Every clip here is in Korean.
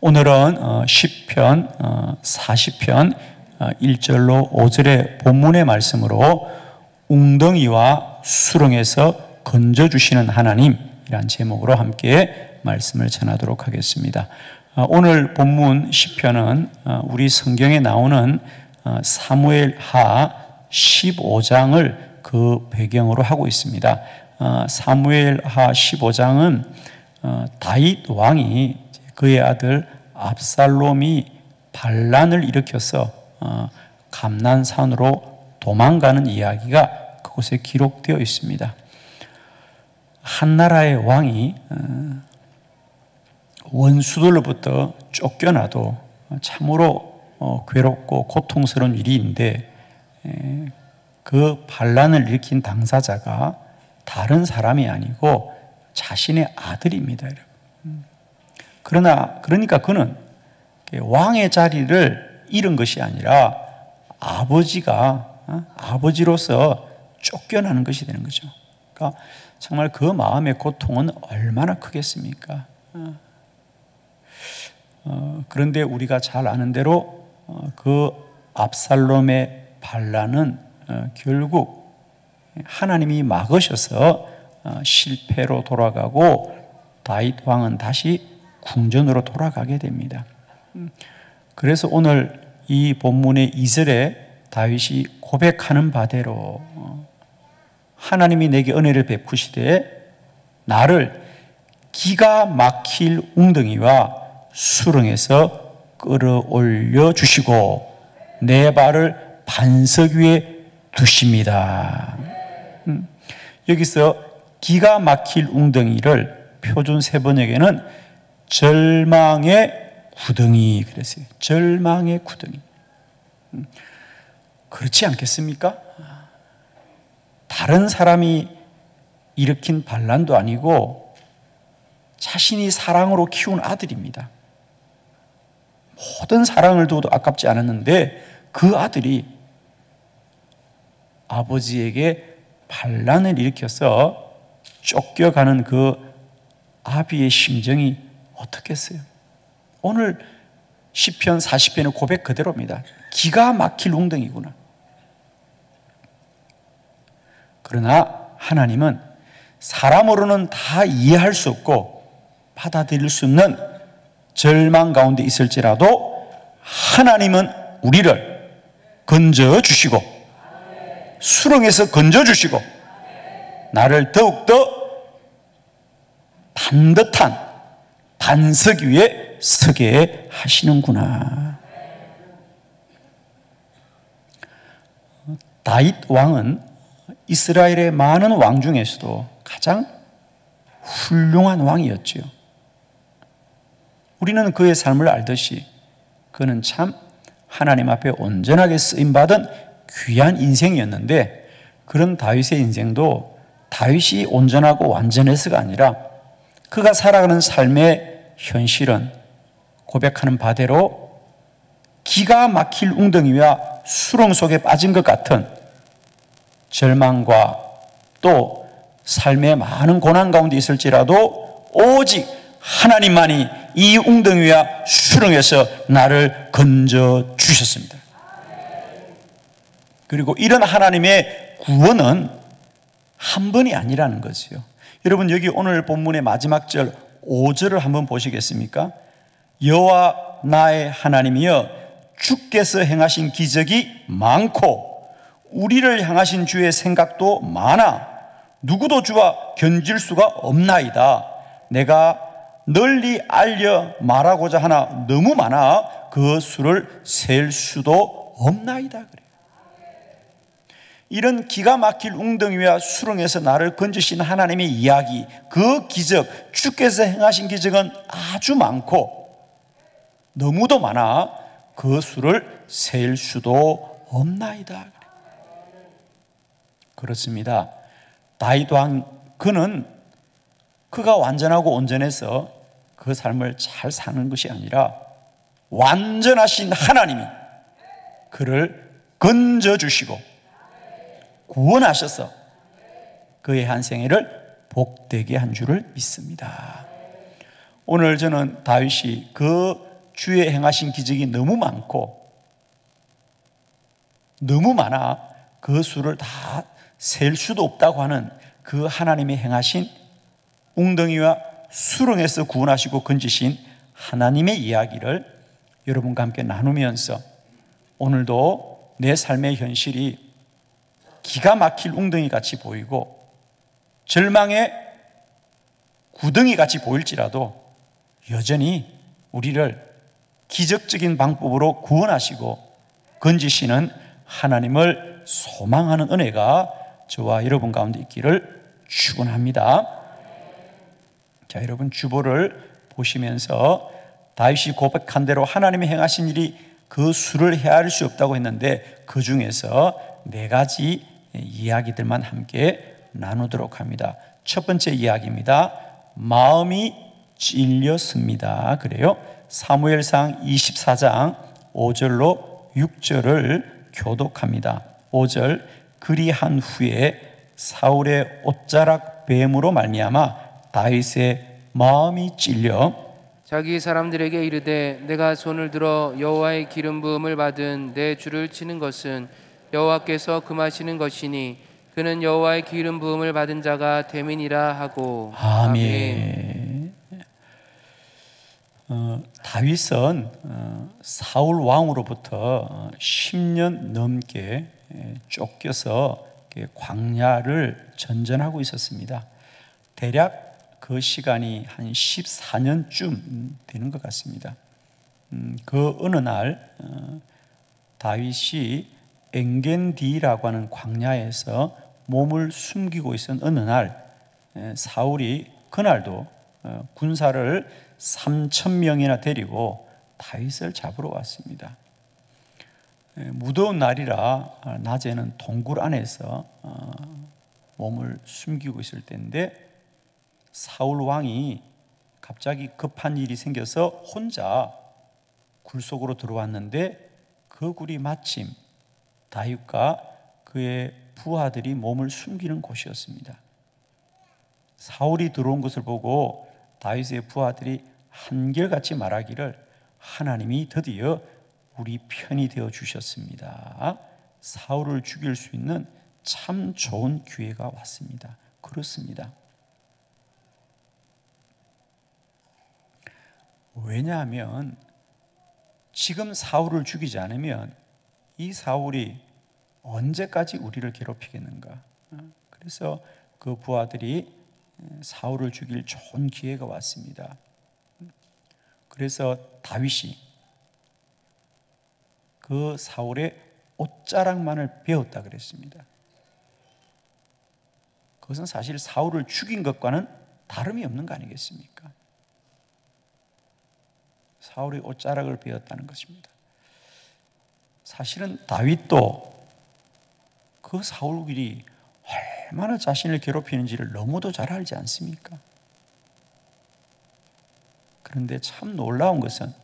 오늘은 시편 40편 1절로 5절의 본문의 말씀으로 웅덩이와 수렁에서 건져주시는 하나님이란 제목으로 함께 말씀을 전하도록 하겠습니다. 오늘 본문 시편은 우리 성경에 나오는 사무엘하 15장을 그 배경으로 하고 있습니다. 사무엘하 15장은 다윗 왕이 그의 아들 압살롬이 반란을 일으켜서 감난산으로 도망가는 이야기가 그곳에 기록되어 있습니다. 한 나라의 왕이 원수들로부터 쫓겨나도 참으로 괴롭고 고통스러운 일인데, 그 반란을 일으킨 당사자가 다른 사람이 아니고 자신의 아들입니다. 그러니까 그는 왕의 자리를 잃은 것이 아니라 아버지로서 쫓겨나는 것이 되는 거죠. 그러니까 정말 그 마음의 고통은 얼마나 크겠습니까? 그런데 우리가 잘 아는 대로 그 압살롬의 반란은 결국 하나님이 막으셔서 실패로 돌아가고 다윗 왕은 다시 궁전으로 돌아가게 됩니다. 그래서 오늘 이 본문의 2절에 다윗이 고백하는 바대로 하나님이 내게 은혜를 베푸시되 나를 기가 막힐 웅덩이와 수렁에서 끌어올려 주시고 내 발을 반석 위에 두십니다. 여기서 기가 막힐 웅덩이를 표준 세번역에는 절망의 구덩이 그랬어요. 절망의 구덩이. 그렇지 않겠습니까? 다른 사람이 일으킨 반란도 아니고 자신이 사랑으로 키운 아들입니다. 모든 사랑을 두어도 아깝지 않았는데 그 아들이 아버지에게 반란을 일으켜서 쫓겨가는 그 아비의 심정이 어떻겠어요? 오늘 시편 40편의 고백 그대로입니다. 기가 막힐 웅덩이구나. 그러나 하나님은 사람으로는 다 이해할 수 없고 받아들일 수 없는 절망 가운데 있을지라도 하나님은 우리를 건져주시고 수렁에서 건져주시고 나를 더욱더 반듯한 반석 위에 서게 하시는구나. 다윗 왕은 이스라엘의 많은 왕 중에서도 가장 훌륭한 왕이었지요. 우리는 그의 삶을 알듯이 그는 참 하나님 앞에 온전하게 쓰임받은 귀한 인생이었는데, 그런 다윗의 인생도 다윗이 온전하고 완전해서가 아니라 그가 살아가는 삶의 현실은 고백하는 바대로 기가 막힐 웅덩이와 수렁 속에 빠진 것 같은 절망과 또 삶의 많은 고난 가운데 있을지라도 오직 하나님만이 이 웅덩이와 수렁에서 나를 건져 주셨습니다. 그리고 이런 하나님의 구원은 한 번이 아니라는 거지요. 여러분, 여기 오늘 본문의 마지막 절 5절을 한번 보시겠습니까? 여호와 나의 하나님이여 주께서 행하신 기적이 많고 우리를 향하신 주의 생각도 많아 누구도 주와 견질 수가 없나이다. 내가 널리 알려 말하고자 하나 너무 많아 그 수를 셀 수도 없나이다. 그래요. 이런 기가 막힐 웅덩이와 수렁에서 나를 건지신 하나님의 이야기, 그 기적, 주께서 행하신 기적은 아주 많고 너무도 많아 그 수를 셀 수도 없나이다. 그렇습니다. 다윗 왕 그는 그가 완전하고 온전해서 그 삶을 잘 사는 것이 아니라 완전하신 하나님이 그를 건져주시고 구원하셔서 그의 한 생애를 복되게 한 줄을 믿습니다. 오늘 저는 다윗이 그 주의 행하신 기적이 너무 많고 너무 많아 그 수를 다 셀 수도 없다고 하는 그 하나님이 행하신 웅덩이와 수렁에서 구원하시고 건지신 하나님의 이야기를 여러분과 함께 나누면서 오늘도 내 삶의 현실이 기가 막힐 웅덩이 같이 보이고 절망의 구덩이 같이 보일지라도 여전히 우리를 기적적인 방법으로 구원하시고 건지시는 하나님을 소망하는 은혜가 저와 여러분 가운데 있기를 축원합니다. 자, 여러분 주보를 보시면서 다윗이 고백한 대로 하나님이 행하신 일이 그 수를 헤아릴 수 없다고 했는데 그 중에서 4가지 이야기들만 함께 나누도록 합니다. 첫 번째 이야기입니다. 마음이 찔렸습니다. 그래요. 사무엘상 24장 5절로 6절을 교독합니다. 5절, 그리한 후에 사울의 옷자락 뱀으로 말미암아 다윗의 마음이 찔려 자기 사람들에게 이르되 내가 손을 들어 여호와의 기름 부음을 받은 내 주를 치는 것은 여호와께서 금하시는 것이니 그는 여호와의 기름 부음을 받은 자가 됨이니라 하고. 아멘. 다윗은 사울 왕으로부터 10년 넘게 쫓겨서 광야를 전전하고 있었습니다. 대략 그 시간이 한 14년쯤 되는 것 같습니다. 그 어느 날 다윗이 엔겐디라고 하는 광야에서 몸을 숨기고 있던 어느 날 사울이 그날도 군사를 3,000명이나 데리고 다윗을 잡으러 왔습니다. 무더운 날이라 낮에는 동굴 안에서 몸을 숨기고 있을 때인데 사울 왕이 갑자기 급한 일이 생겨서 혼자 굴 속으로 들어왔는데 그 굴이 마침 다윗과 그의 부하들이 몸을 숨기는 곳이었습니다. 사울이 들어온 것을 보고 다윗의 부하들이 한결같이 말하기를 하나님이 드디어 우리 편이 되어 주셨습니다. 사울을 죽일 수 있는 참 좋은 기회가 왔습니다. 그렇습니다. 왜냐하면 지금 사울을 죽이지 않으면 이 사울이 언제까지 우리를 괴롭히겠는가? 그래서 그 부하들이 사울을 죽일 좋은 기회가 왔습니다. 그래서 다윗이 그 사울의 옷자락만을 베었다 그랬습니다. 그것은 사실 사울을 죽인 것과는 다름이 없는 거 아니겠습니까? 사울의 옷자락을 베었다는 것입니다. 사실은 다윗도 그 사울이 얼마나 자신을 괴롭히는지를 너무도 잘 알지 않습니까? 그런데 참 놀라운 것은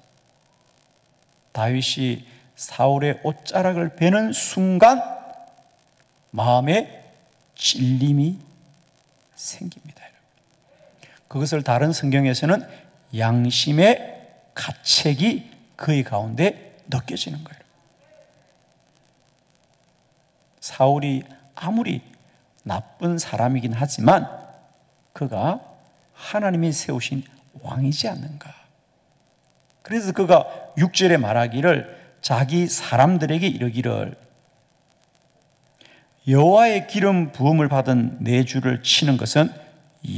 다윗이 사울의 옷자락을 베는 순간 마음에 찔림이 생깁니다. 그것을 다른 성경에서는 양심의 가책이 그의 가운데 느껴지는 거예요. 사울이 아무리 나쁜 사람이긴 하지만 그가 하나님이 세우신 왕이지 않는가. 그래서 그가 6절에 말하기를 자기 사람들에게 이르기를 여호와의 기름 부음을 받은 내 주를 치는 것은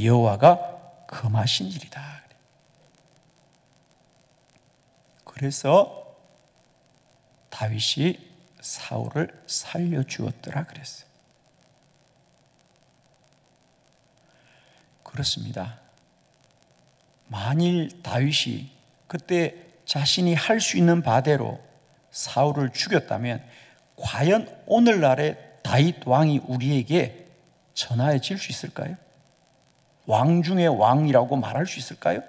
여호와가 금하신 일이다. 그래서 다윗이 사울을 살려주었더라 그랬어요. 그렇습니다. 만일 다윗이 그때 자신이 할 수 있는 바대로 사울을 죽였다면 과연 오늘날의 다윗 왕이 우리에게 전하여질 수 있을까요? 왕 중의 왕이라고 말할 수 있을까요?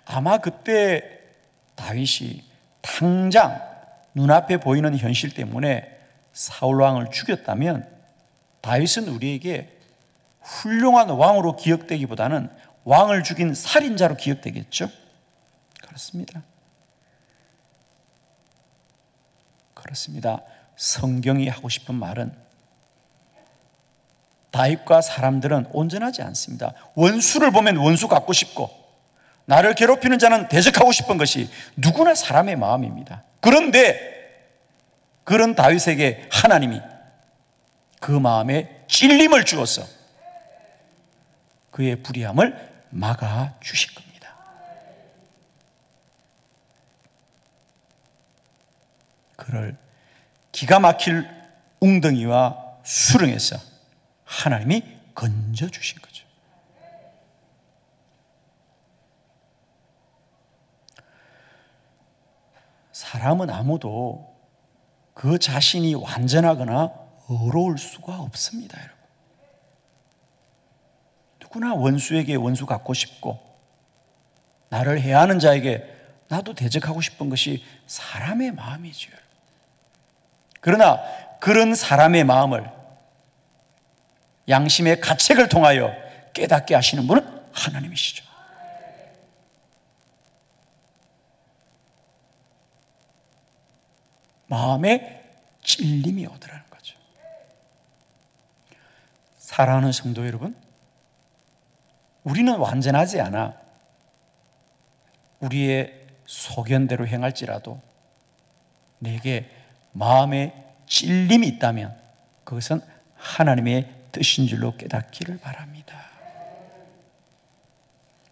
아마 그때 다윗이 당장 눈앞에 보이는 현실 때문에 사울 왕을 죽였다면 다윗은 우리에게 훌륭한 왕으로 기억되기보다는 왕을 죽인 살인자로 기억되겠죠? 그렇습니다. 그렇습니다. 성경이 하고 싶은 말은 다윗과 사람들은 온전하지 않습니다. 원수를 보면 원수 갖고 싶고 나를 괴롭히는 자는 대적하고 싶은 것이 누구나 사람의 마음입니다. 그런데 그런 다윗에게 하나님이 그 마음에 찔림을 주어서 그의 불의함을 막아 주신 겁니다. 그를 기가 막힐 웅덩이와 수렁에서 하나님이 건져 주신 거죠. 사람은 아무도 그 자신이 완전하거나 의로울 수가 없습니다, 여러분. 누구나 원수에게 원수 갖고 싶고 나를 해하는 자에게 나도 대적하고 싶은 것이 사람의 마음이죠. 그러나 그런 사람의 마음을 양심의 가책을 통하여 깨닫게 하시는 분은 하나님이시죠. 마음에 찔림이 오더라는 거죠. 사랑하는 성도 여러분, 우리는 완전하지 않아 우리의 소견대로 행할지라도 내게 마음에 찔림이 있다면 그것은 하나님의 뜻인 줄로 깨닫기를 바랍니다.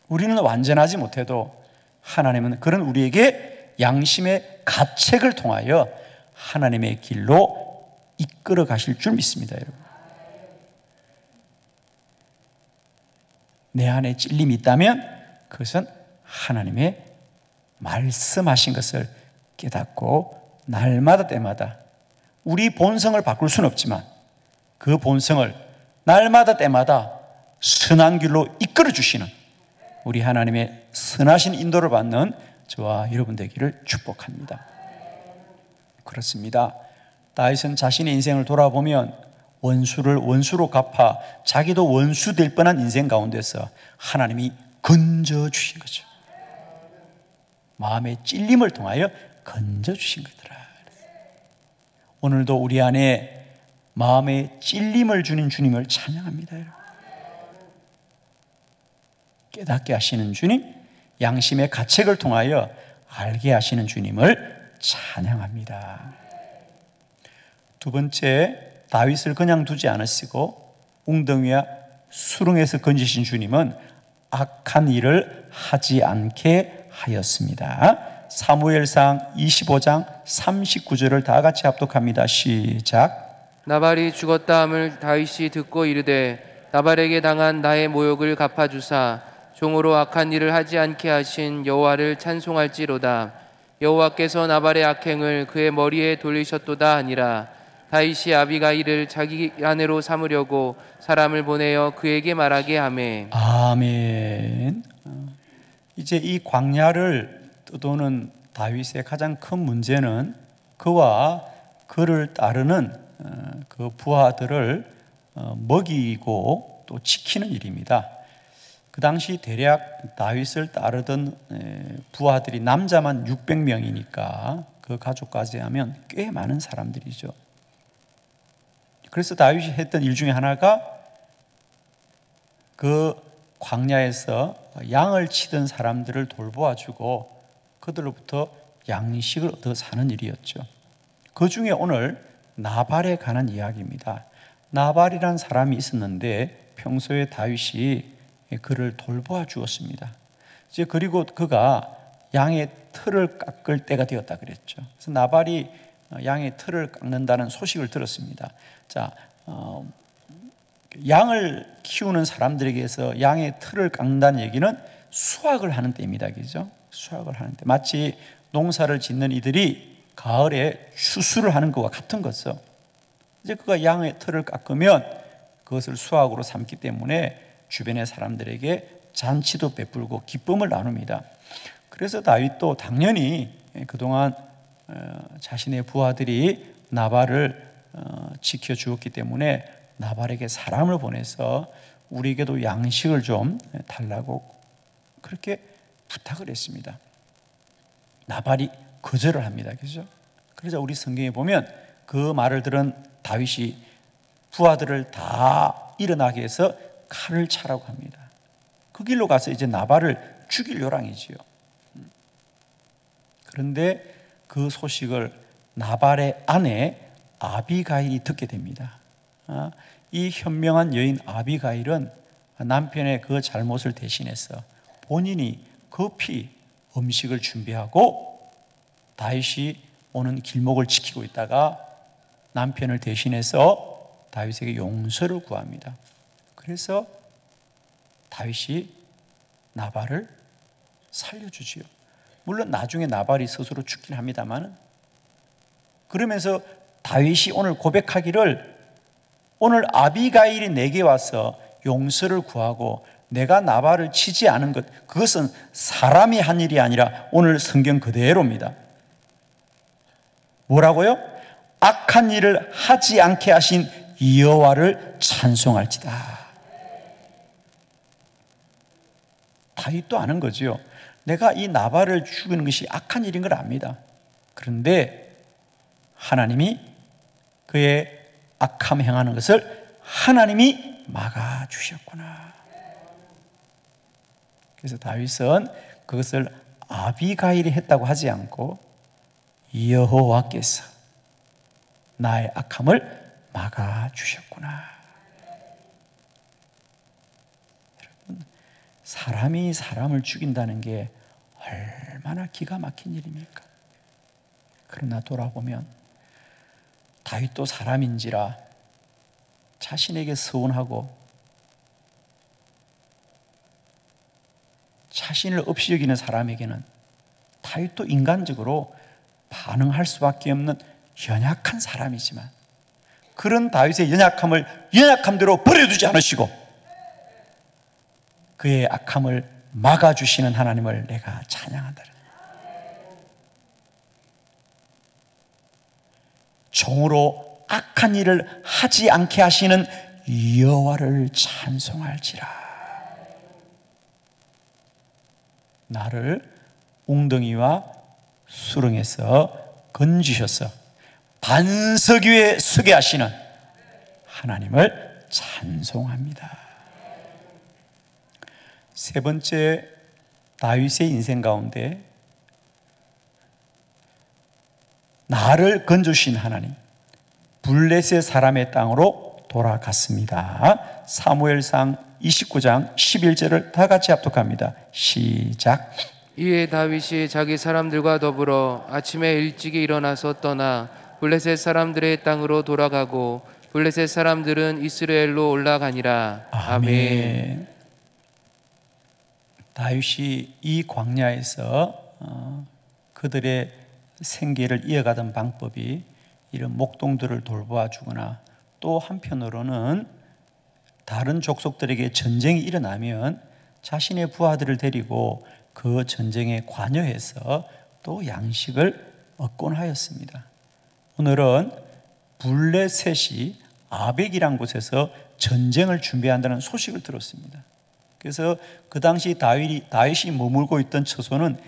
우리는 완전하지 못해도 하나님은 그런 우리에게 양심의 가책을 통하여 하나님의 길로 이끌어 가실 줄 믿습니다, 여러분. 내 안에 찔림이 있다면 그것은 하나님의 말씀하신 것을 깨닫고 날마다 때마다 우리 본성을 바꿀 수는 없지만 그 본성을 날마다 때마다 선한 길로 이끌어 주시는 우리 하나님의 선하신 인도를 받는 저와 여러분 되기를 축복합니다. 그렇습니다. 다윗은 자신의 인생을 돌아보면 원수를 원수로 갚아 자기도 원수 될 뻔한 인생 가운데서 하나님이 건져 주신 거죠. 마음의 찔림을 통하여 건져 주신 거더라. 오늘도 우리 안에 마음에 찔림을 주는 주님을 찬양합니다. 깨닫게 하시는 주님, 양심의 가책을 통하여 알게 하시는 주님을 찬양합니다. 두 번째, 다윗을 그냥 두지 않으시고 웅덩이와 수렁에서 건지신 주님은 악한 일을 하지 않게 하였습니다. 사무엘상 25장 39절을 다 같이 합독합니다. 시작. 나발이 죽었다 함을 다윗이 듣고 이르되 나발에게 당한 나의 모욕을 갚아주사 종으로 악한 일을 하지 않게 하신 여호와를 찬송할지로다. 여호와께서 나발의 악행을 그의 머리에 돌리셨도다 하니라. 다윗이 아비가일을 자기 아내로 삼으려고 사람을 보내어 그에게 말하게 하매. 아멘. 이제 이 광야를 떠도는 다윗의 가장 큰 문제는 그와 그를 따르는 그 부하들을 먹이고 또 지키는 일입니다. 그 당시 대략 다윗을 따르던 부하들이 남자만 600명이니까 그 가족까지 하면 꽤 많은 사람들이죠. 그래서 다윗이 했던 일 중에 하나가 그 광야에서 양을 치던 사람들을 돌보아주고 그들로부터 양식을 얻어 사는 일이었죠. 그 중에 오늘 나발에 관한 이야기입니다. 나발이란 사람이 있었는데 평소에 다윗이 그를 돌보아 주었습니다. 이제 그리고 그가 양의 털을 깎을 때가 되었다 그랬죠. 그래서 나발이 양의 털을 깎는다는 소식을 들었습니다. 자, 양을 키우는 사람들에게서 양의 털을 깎는다는 얘기는 수확을 하는 때입니다. 그죠? 수확을 하는 때. 마치 농사를 짓는 이들이 가을에 추수를 하는 것과 같은 것이죠. 이제 그가 양의 털을 깎으면 그것을 수확으로 삼기 때문에 주변의 사람들에게 잔치도 베풀고 기쁨을 나눕니다. 그래서 다윗도 당연히 그동안 자신의 부하들이 나발을 지켜주었기 때문에 나발에게 사람을 보내서 우리에게도 양식을 좀 달라고 그렇게 부탁을 했습니다. 나발이 거절을 합니다. 그죠? 그러자 우리 성경에 보면 그 말을 들은 다윗이 부하들을 다 일어나게 해서 칼을 차라고 합니다. 그 길로 가서 이제 나발을 죽일 요량이지요. 그런데 그 소식을 나발의 아내 아비가일이 듣게 됩니다. 이 현명한 여인 아비가일은 남편의 그 잘못을 대신해서 본인이 급히 음식을 준비하고 다윗이 오는 길목을 지키고 있다가 남편을 대신해서 다윗에게 용서를 구합니다. 그래서 다윗이 나발을 살려주지요. 물론 나중에 나발이 스스로 죽긴 합니다만, 그러면서 다윗이 오늘 고백하기를, 오늘 아비가일이 내게 와서 용서를 구하고 내가 나발을 치지 않은 것, 그것은 사람이 한 일이 아니라 오늘 성경 그대로입니다. 뭐라고요? 악한 일을 하지 않게 하신 여호와를 찬송할지다. 다윗도 아는 거지요. 내가 이 나발을 죽이는 것이 악한 일인 걸 압니다. 그런데 하나님이 그의 악함 행하는 것을 하나님이 막아주셨구나. 그래서 다윗은 그것을 아비가일이 했다고 하지 않고 여호와께서 나의 악함을 막아주셨구나. 여러분, 사람이 사람을 죽인다는 게 얼마나 기가 막힌 일입니까? 그러나 돌아보면 다윗도 사람인지라 자신에게 서운하고 자신을 없이 여기는 사람에게는 다윗도 인간적으로 반응할 수밖에 없는 연약한 사람이지만, 그런 다윗의 연약함을 연약함대로 버려두지 않으시고 그의 악함을 막아주시는 하나님을 내가 찬양한다. 종으로 악한 일을 하지 않게 하시는 여호와를 찬송할지라. 나를 웅덩이와 수렁에서 건지셔서 반석 위에 서게 하시는 하나님을 찬송합니다. 세 번째, 다윗의 인생 가운데 나를 건져주신 하나님, 블레셋 사람의 땅으로 돌아갔습니다. 사무엘상 29장 11절을 다 같이 합독합니다. 시작. 이에 다윗이 자기 사람들과 더불어 아침에 일찍이 일어나서 떠나 블레셋 사람들의 땅으로 돌아가고 블레셋 사람들은 이스라엘로 올라가니라. 아멘. 다윗이 이 광야에서 그들의 생계를 이어가던 방법이 이런 목동들을 돌보아 주거나, 또 한편으로는 다른 족속들에게 전쟁이 일어나면 자신의 부하들을 데리고 그 전쟁에 관여해서 또 양식을 얻곤 하였습니다. 오늘은 블레셋이 아벡이란 곳에서 전쟁을 준비한다는 소식을 들었습니다. 그래서 그 당시 다윗이 머물고 있던 처소는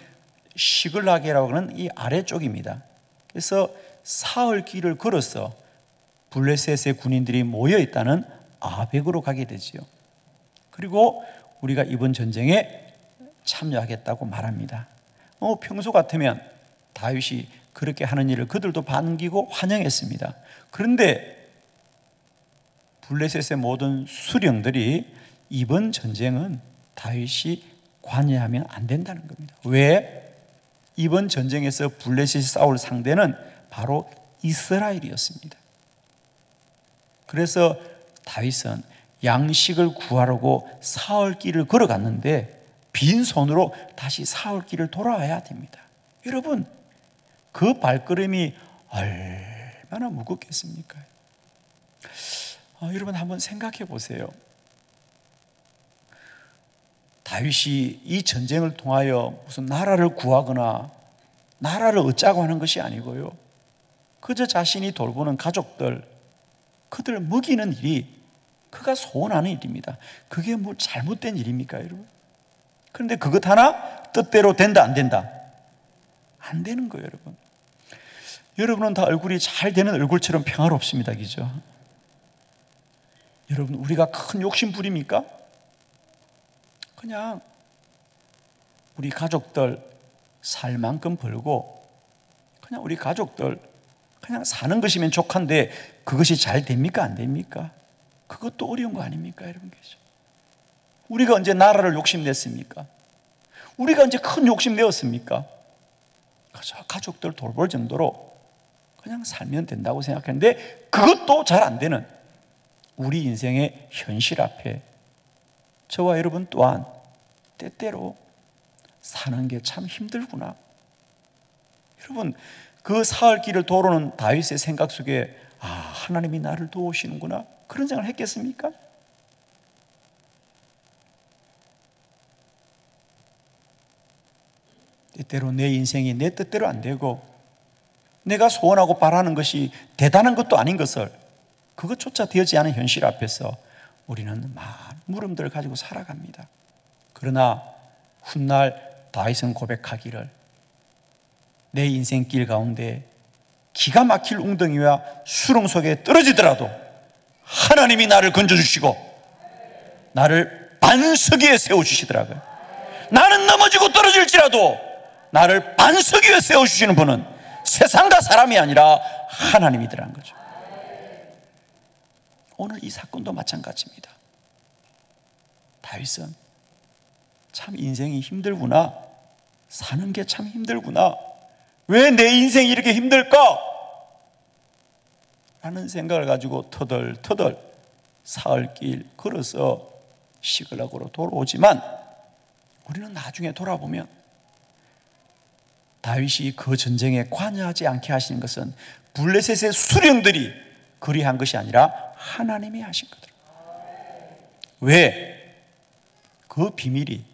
시글락이라고 하는 이 아래쪽입니다. 그래서 사흘 길을 걸어서 블레셋의 군인들이 모여 있다는 아벡으로 가게 되지요. 그리고 우리가 이번 전쟁에 참여하겠다고 말합니다. 평소 같으면 다윗이 그렇게 하는 일을 그들도 반기고 환영했습니다. 그런데 블레셋의 모든 수령들이 이번 전쟁은 다윗이 관여하면 안 된다는 겁니다. 왜? 이번 전쟁에서 블레셋이 싸울 상대는 바로 이스라엘이었습니다. 그래서 다윗은 양식을 구하려고 사흘 길을 걸어갔는데 빈손으로 다시 사흘 길을 돌아와야 됩니다. 여러분, 그 발걸음이 얼마나 무겁겠습니까? 여러분 한번 생각해 보세요. 다윗이 이 전쟁을 통하여 무슨 나라를 구하거나 나라를 얻자고 하는 것이 아니고요, 그저 자신이 돌보는 가족들, 그들 먹이는 일이 그가 소원하는 일입니다. 그게 뭐 잘못된 일입니까, 여러분? 그런데 그것 하나 뜻대로 된다 안 된다? 안 되는 거예요, 여러분. 여러분은 다 얼굴이 잘 되는 얼굴처럼 평화롭습니다. 그죠? 여러분, 우리가 큰 욕심 부립니까? 그냥 우리 가족들 살 만큼 벌고 그냥 우리 가족들 그냥 사는 것이면 족한데 그것이 잘 됩니까? 안 됩니까? 그것도 어려운 거 아닙니까? 여러분 계죠? 우리가 언제 나라를 욕심냈습니까? 우리가 언제 큰 욕심 내었습니까? 그저 가족들 돌볼 정도로 그냥 살면 된다고 생각했는데 그것도 잘 안 되는 우리 인생의 현실 앞에 저와 여러분 또한 때때로 사는 게 참 힘들구나. 여러분, 그 사흘 길을 도로는 다윗의 생각 속에 하나님이 나를 도우시는구나 그런 생각을 했겠습니까? 때때로 내 인생이 내 뜻대로 안 되고 내가 소원하고 바라는 것이 대단한 것도 아닌 것을 그것조차 되지 않은 현실 앞에서 우리는 많은 물음들을 가지고 살아갑니다. 그러나 훗날 다윗은 고백하기를 내 인생길 가운데 기가 막힐 웅덩이와 수렁 속에 떨어지더라도 하나님이 나를 건져주시고 나를 반석 위에 세워주시더라고요. 나는 넘어지고 떨어질지라도 나를 반석 위에 세워주시는 분은 세상과 사람이 아니라 하나님이더라는 거죠. 오늘 이 사건도 마찬가지입니다. 다윗은 참 인생이 힘들구나, 사는 게 참 힘들구나, 왜 내 인생이 이렇게 힘들까? 라는 생각을 가지고 터덜터덜 사흘길 걸어서 시글락으로 돌아오지만 우리는 나중에 돌아보면 다윗이 그 전쟁에 관여하지 않게 하시는 것은 블레셋의 수령들이 그리한 것이 아니라 하나님이 하신 거더라고요. 왜? 그 비밀이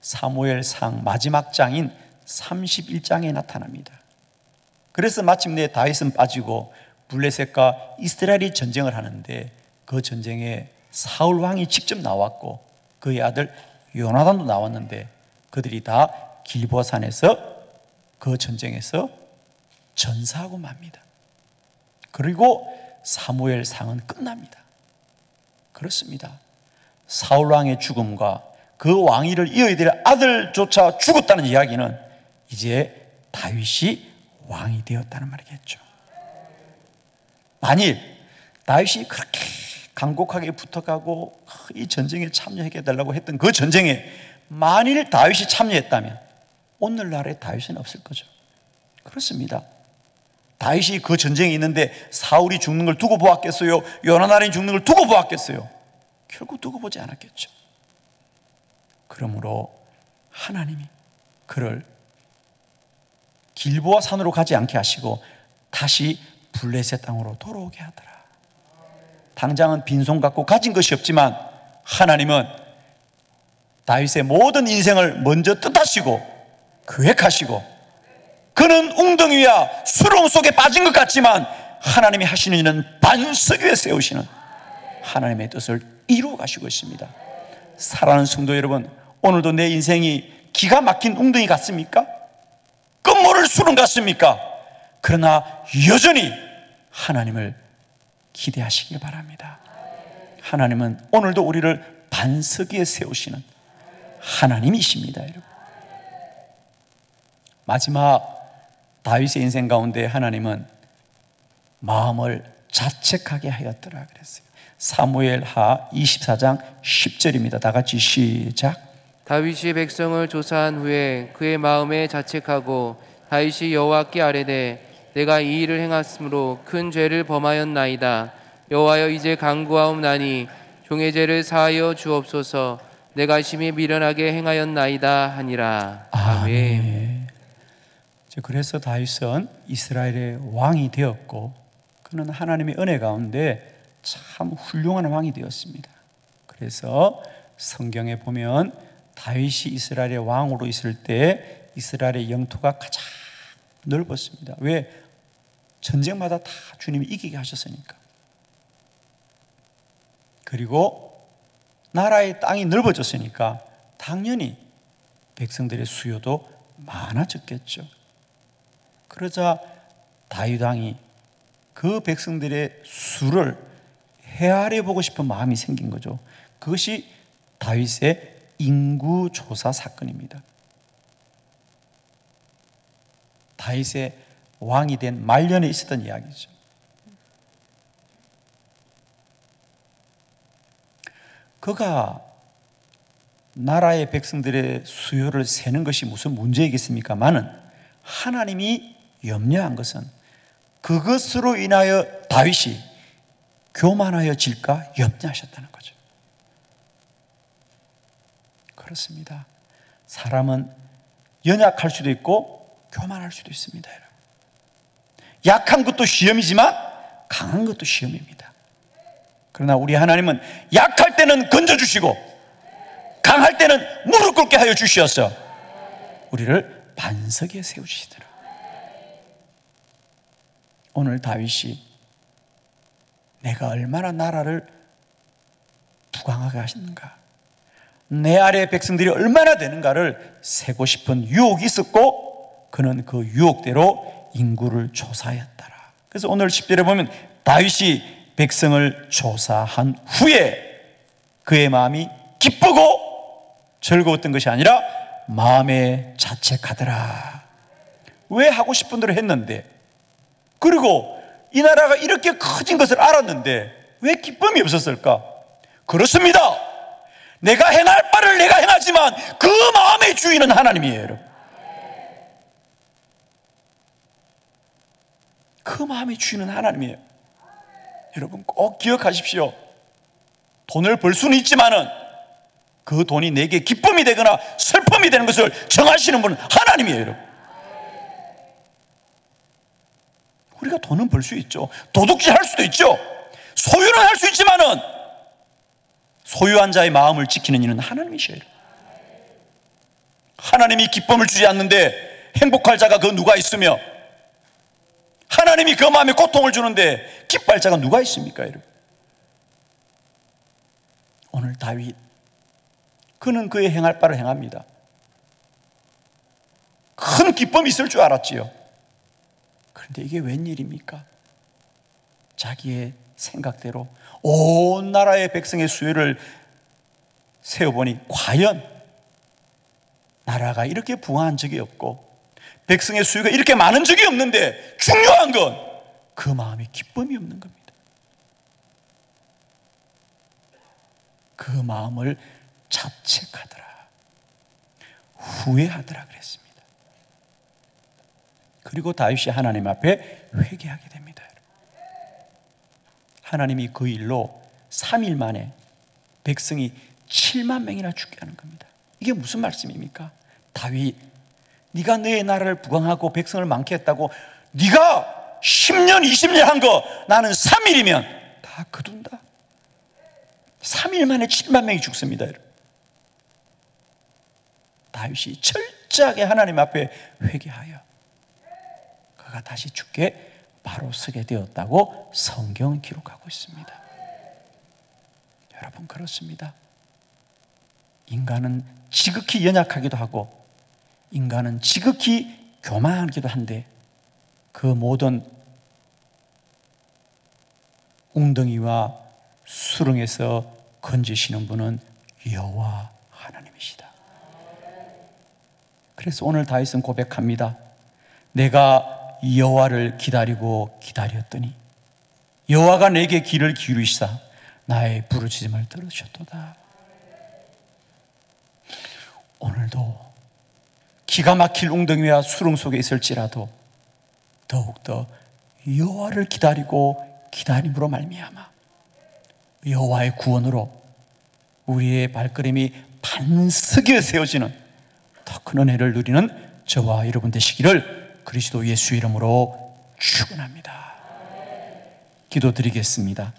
사무엘상 마지막 장인 31장에 나타납니다. 그래서 마침내 다윗은 빠지고 블레셋과 이스라엘이 전쟁을 하는데 그 전쟁에 사울 왕이 직접 나왔고 그의 아들 요나단도 나왔는데 그들이 다 길보아산에서 그 전쟁에서 전사하고 맙니다. 그리고 사무엘상은 끝납니다. 그렇습니다. 사울 왕의 죽음과 그 왕위를 이어야 될 아들조차 죽었다는 이야기는 이제 다윗이 왕이 되었다는 말이겠죠. 만일 다윗이 그렇게 간곡하게 부탁하고 이 전쟁에 참여하게 해달라고 했던 그 전쟁에 만일 다윗이 참여했다면 오늘날의 다윗은 없을 거죠. 그렇습니다. 다윗이 그 전쟁에 있는데 사울이 죽는 걸 두고 보았겠어요? 요나단이 죽는 걸 두고 보았겠어요? 결국 두고 보지 않았겠죠. 그러므로 하나님이 그를 길보아 산으로 가지 않게 하시고 다시 블레셋 땅으로 돌아오게 하더라. 당장은 빈손 갖고 가진 것이 없지만 하나님은 다윗의 모든 인생을 먼저 뜻하시고 계획하시고 그는 웅덩이와 수렁 속에 빠진 것 같지만 하나님이 하시는 일은 반석 위에 세우시는 하나님의 뜻을 이루어 가시고 있습니다. 사랑하는 성도 여러분, 오늘도 내 인생이 기가 막힌 웅덩이 같습니까? 끝모를 수렁 같습니까? 그러나 여전히 하나님을 기대하시길 바랍니다. 하나님은 오늘도 우리를 반석 위에 세우시는 하나님이십니다. 여러분. 마지막 다윗의 인생 가운데 하나님은 마음을 자책하게 하였더라 그랬어요. 사무엘하 24장 10절입니다. 다 같이 시작. 다윗이 백성을 조사한 후에 그의 마음에 자책하고 다윗이 여호와께 아뢰되 내가 이 일을 행했으므로 큰 죄를 범하였나이다. 여호와여 이제 간구하옵나니 종의 죄를 사하여 주옵소서. 내가 심히 미련하게 행하였나이다 하니라. 아멘. 그래서 다윗은 이스라엘의 왕이 되었고 그는 하나님의 은혜 가운데 참 훌륭한 왕이 되었습니다. 그래서 성경에 보면 다윗이 이스라엘의 왕으로 있을 때 이스라엘의 영토가 가장 넓었습니다. 왜? 전쟁마다 다 주님이 이기게 하셨으니까. 그리고 나라의 땅이 넓어졌으니까 당연히 백성들의 수요도 많아졌겠죠. 그러자 다윗 왕이 그 백성들의 수를 헤아려 보고 싶은 마음이 생긴 거죠. 그것이 다윗의 인구조사 사건입니다. 다윗의 왕이 된 말년에 있었던 이야기죠. 그가 나라의 백성들의 수요를 세는 것이 무슨 문제이겠습니까마는 하나님이 염려한 것은 그것으로 인하여 다윗이 교만하여질까 염려하셨다는 거죠. 그렇습니다. 사람은 연약할 수도 있고 교만할 수도 있습니다. 약한 것도 시험이지만 강한 것도 시험입니다. 그러나 우리 하나님은 약할 때는 건져주시고 강할 때는 무릎 꿇게 하여 주시어서 우리를 반석에 세우시더라. 오늘 다윗이 내가 얼마나 나라를 부강하게 하시는가, 내 아래 백성들이 얼마나 되는가를 세고 싶은 유혹이 있었고 그는 그 유혹대로 인구를 조사했더라. 그래서 오늘 10절에 보면 다윗이 백성을 조사한 후에 그의 마음이 기쁘고 즐거웠던 것이 아니라 마음에 자책하더라. 왜 하고 싶은 대로 했는데, 그리고 이 나라가 이렇게 커진 것을 알았는데 왜 기쁨이 없었을까? 그렇습니다. 내가 행할 바를 내가 행하지만 그 마음의 주인은 하나님이에요. 여러분. 그 마음의 주인은 하나님이에요. 여러분 꼭 기억하십시오. 돈을 벌 수는 있지만은 그 돈이 내게 기쁨이 되거나 슬픔이 되는 것을 정하시는 분은 하나님이에요. 여러분. 우리가 돈은 벌 수 있죠. 도둑질 할 수도 있죠. 소유는 할 수 있지만은 소유한 자의 마음을 지키는 이는 하나님이셔요. 하나님이 기쁨을 주지 않는데 행복할 자가 그 누가 있으며, 하나님이 그 마음에 고통을 주는데 기뻐할 자가 누가 있습니까? 여러분. 오늘 다윗, 그는 그의 행할 바를 행합니다. 큰 기쁨이 있을 줄 알았지요. 그런데 이게 웬일입니까? 자기의 생각대로 온 나라의 백성의 수요를 세어보니 과연 나라가 이렇게 부강한 적이 없고 백성의 수요가 이렇게 많은 적이 없는데 중요한 건 그 마음에 기쁨이 없는 겁니다. 그 마음을 자책하더라, 후회하더라 그랬습니다. 그리고 다윗이 하나님 앞에 회개하게 됩니다. 하나님이 그 일로 3일 만에 백성이 7만 명이나 죽게 하는 겁니다. 이게 무슨 말씀입니까? 다윗, 네가 너의 나라를 부강하고 백성을 많게 했다고 네가 10년 20년 한 거 나는 3일이면 다 거둔다. 3일 만에 7만 명이 죽습니다. 다윗이 철저하게 하나님 앞에 회개하여 그가 다시 죽게 바로 서게 되었다고 성경은 기록하고 있습니다. 여러분 그렇습니다. 인간은 지극히 연약하기도 하고 인간은 지극히 교만하기도 한데 그 모든 웅덩이와 수렁에서 건지시는 분은 여호와 하나님이시다. 그래서 오늘 다윗은 고백합니다. 내가 여호와를 기다리고 기다렸더니 여호와가 내게 귀를 기울이시사 나의 부르짖음을 들으셨도다. 오늘도 기가 막힐 웅덩이와 수렁 속에 있을지라도 더욱더 여호와를 기다리고 기다림으로 말미암아 여호와의 구원으로 우리의 발걸음이 반석에 세워지는 더 큰 은혜를 누리는 저와 여러분 되시기를 그리스도 예수 이름으로 축원합니다. 기도드리겠습니다.